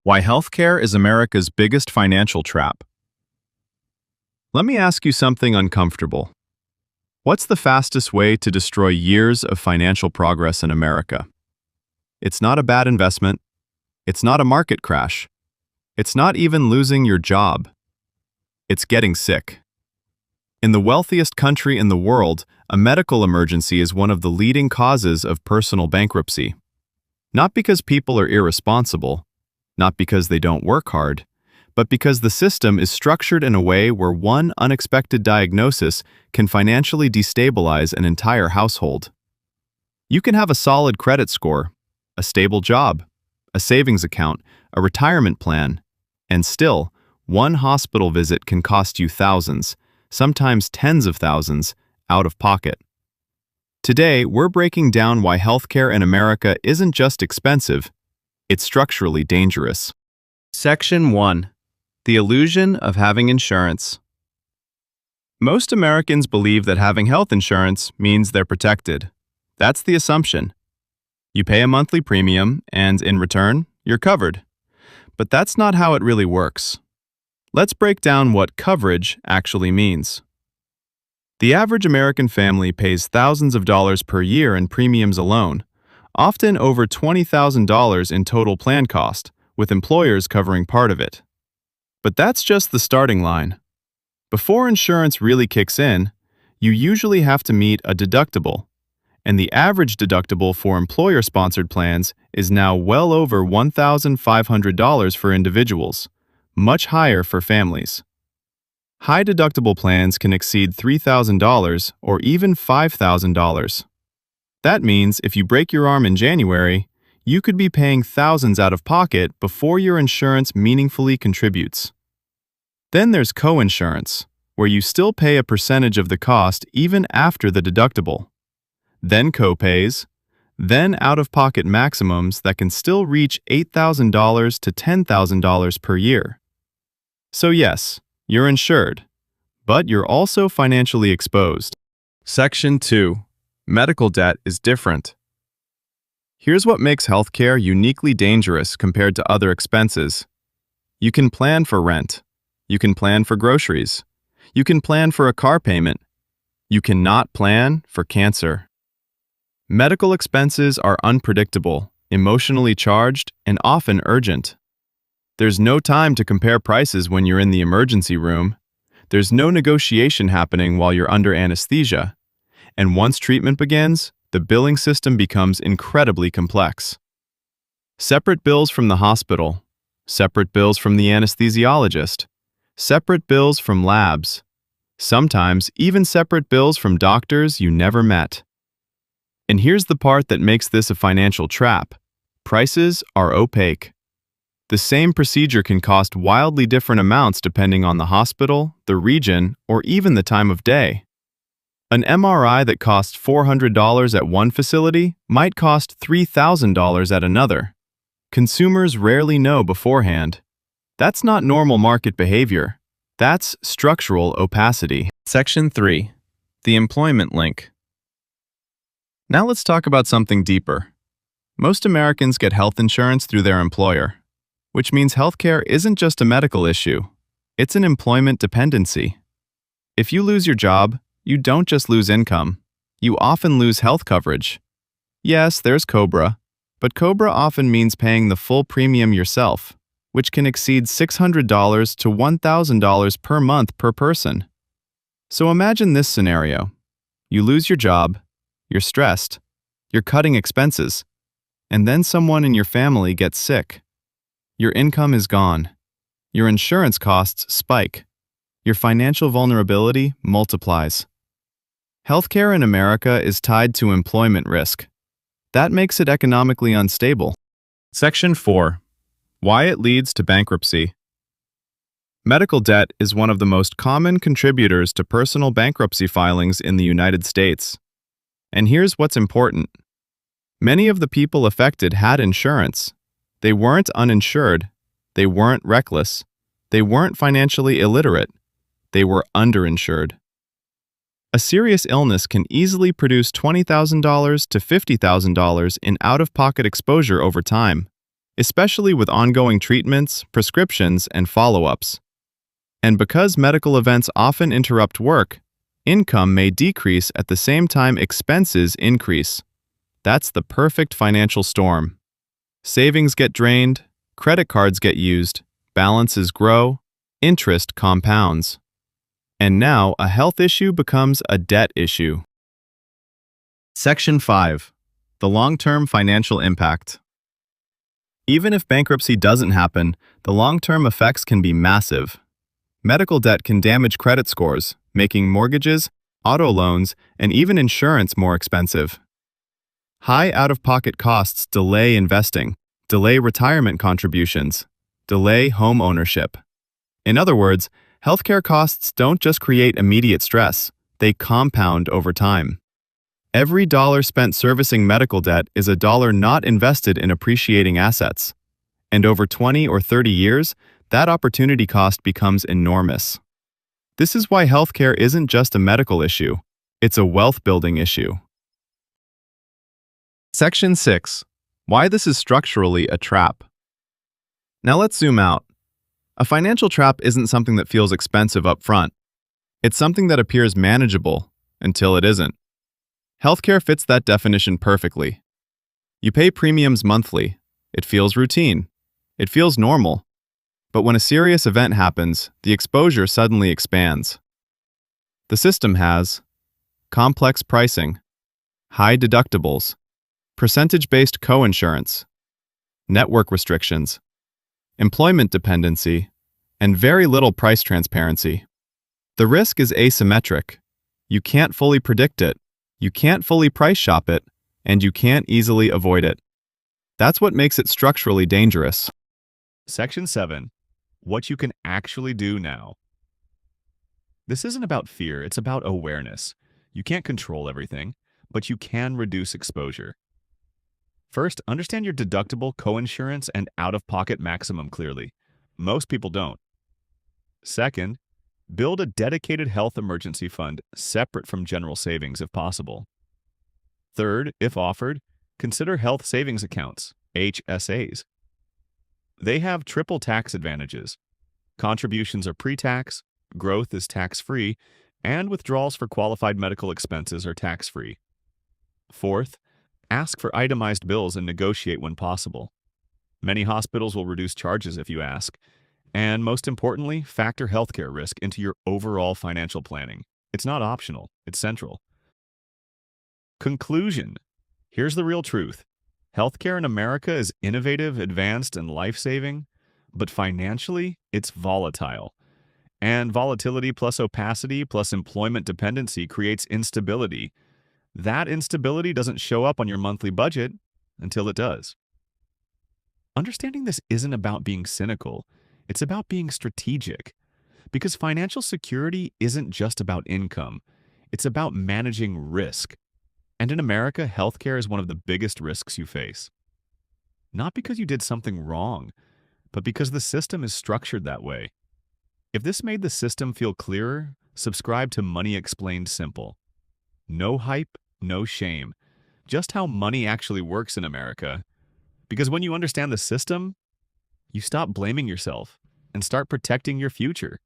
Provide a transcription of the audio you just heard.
Why healthcare is America's biggest financial trap. Let me ask you something uncomfortable. What's the fastest way to destroy years of financial progress in America? It's not a bad investment. It's not a market crash. It's not even losing your job. It's getting sick. In the wealthiest country in the world, a medical emergency is one of the leading causes of personal bankruptcy. Not because people are irresponsible, not because they don't work hard, but because the system is structured in a way where one unexpected diagnosis can financially destabilize an entire household. You can have a solid credit score, a stable job, a savings account, a retirement plan, and still, one hospital visit can cost you thousands, sometimes tens of thousands, out of pocket. Today, we're breaking down why healthcare in America isn't just expensive, it's structurally dangerous. Section 1. The illusion of having insurance. Most Americans believe that having health insurance means they're protected. That's the assumption. You pay a monthly premium, and in return, you're covered. But that's not how it really works. Let's break down what coverage actually means. The average American family pays thousands of dollars per year in premiums alone, often over $20,000 in total plan cost, with employers covering part of it. But that's just the starting line. Before insurance really kicks in, you usually have to meet a deductible, and the average deductible for employer-sponsored plans is now well over $1,500 for individuals, much higher for families. High deductible plans can exceed $3,000 or even $5,000. That means if you break your arm in January, you could be paying thousands out of pocket before your insurance meaningfully contributes. Then there's coinsurance, where you still pay a percentage of the cost even after the deductible. Then copays, then out-of-pocket maximums that can still reach $8,000 to $10,000 per year. So yes, you're insured, but you're also financially exposed. Section 2. Medical debt is different. Here's what makes healthcare uniquely dangerous compared to other expenses. You can plan for rent. You can plan for groceries. You can plan for a car payment. You cannot plan for cancer. Medical expenses are unpredictable, emotionally charged, and often urgent. There's no time to compare prices when you're in the emergency room. There's no negotiation happening while you're under anesthesia. And once treatment begins, the billing system becomes incredibly complex. Separate bills from the hospital, separate bills from the anesthesiologist, separate bills from labs, sometimes even separate bills from doctors you never met. And here's the part that makes this a financial trap. Prices are opaque. The same procedure can cost wildly different amounts depending on the hospital, the region, or even the time of day. An MRI that costs $400 at one facility might cost $3,000 at another. Consumers rarely know beforehand. That's not normal market behavior. That's structural opacity. Section 3. The employment link. Now let's talk about something deeper. Most Americans get health insurance through their employer, which means healthcare isn't just a medical issue. It's an employment dependency. If you lose your job, you don't just lose income. You often lose health coverage. Yes, there's COBRA, but COBRA often means paying the full premium yourself, which can exceed $600 to $1,000 per month per person. So imagine this scenario. You lose your job, you're stressed, you're cutting expenses, and then someone in your family gets sick. Your income is gone. Your insurance costs spike. Your financial vulnerability multiplies. Healthcare in America is tied to employment risk. That makes it economically unstable. Section 4. Why it leads to bankruptcy. Medical debt is one of the most common contributors to personal bankruptcy filings in the United States. And here's what's important. Many of the people affected had insurance. They weren't uninsured. They weren't reckless. They weren't financially illiterate. They were underinsured. A serious illness can easily produce $20,000 to $50,000 in out-of-pocket exposure over time. especially with ongoing treatments, prescriptions, and follow-ups. And because medical events often interrupt work, income may decrease at the same time expenses increase. That's the perfect financial storm. Savings get drained, credit cards get used, balances grow, interest compounds. And now a health issue becomes a debt issue. Section 5. The long-term financial impact. Even if bankruptcy doesn't happen, the long-term effects can be massive. Medical debt can damage credit scores, making mortgages, auto loans, and even insurance more expensive. High out-of-pocket costs delay investing, delay retirement contributions, delay home ownership. In other words, healthcare costs don't just create immediate stress, they compound over time. Every dollar spent servicing medical debt is a dollar not invested in appreciating assets. And over 20 or 30 years, that opportunity cost becomes enormous. This is why healthcare isn't just a medical issue, it's a wealth-building issue. Section 6. Why this is structurally a trap. Now let's zoom out. A financial trap isn't something that feels expensive up front. It's something that appears manageable until it isn't. Healthcare fits that definition perfectly. You pay premiums monthly. It feels routine. It feels normal. But when a serious event happens, the exposure suddenly expands. The system has complex pricing, high deductibles, percentage-based coinsurance, network restrictions, employment dependency, and very little price transparency. The risk is asymmetric. You can't fully predict it, you can't fully price shop it, and you can't easily avoid it. That's what makes it structurally dangerous. Section 7. What you can actually do now. This isn't about fear, it's about awareness. You can't control everything, but you can reduce exposure. First, understand your deductible, coinsurance, and out-of-pocket maximum clearly. Most people don't. Second, build a dedicated health emergency fund separate from general savings if possible. Third, if offered, consider health savings accounts, HSAs. They have triple tax advantages. Contributions are pre-tax, growth is tax-free, and withdrawals for qualified medical expenses are tax-free. Fourth, ask for itemized bills and negotiate when possible. Many hospitals will reduce charges if you ask. And most importantly, factor healthcare risk into your overall financial planning. It's not optional, it's central. Conclusion. Here's the real truth. Healthcare in America is innovative, advanced, and life-saving, but financially, it's volatile. And volatility plus opacity plus employment dependency creates instability. That instability doesn't show up on your monthly budget until it does. Understanding this isn't about being cynical. It's about being strategic. Because financial security isn't just about income. It's about managing risk. And in America, healthcare is one of the biggest risks you face. Not because you did something wrong, but because the system is structured that way. If this made the system feel clearer, subscribe to Money Explained Simple. No hype, no shame. Just how money actually works in America. Because when you understand the system, you stop blaming yourself and start protecting your future.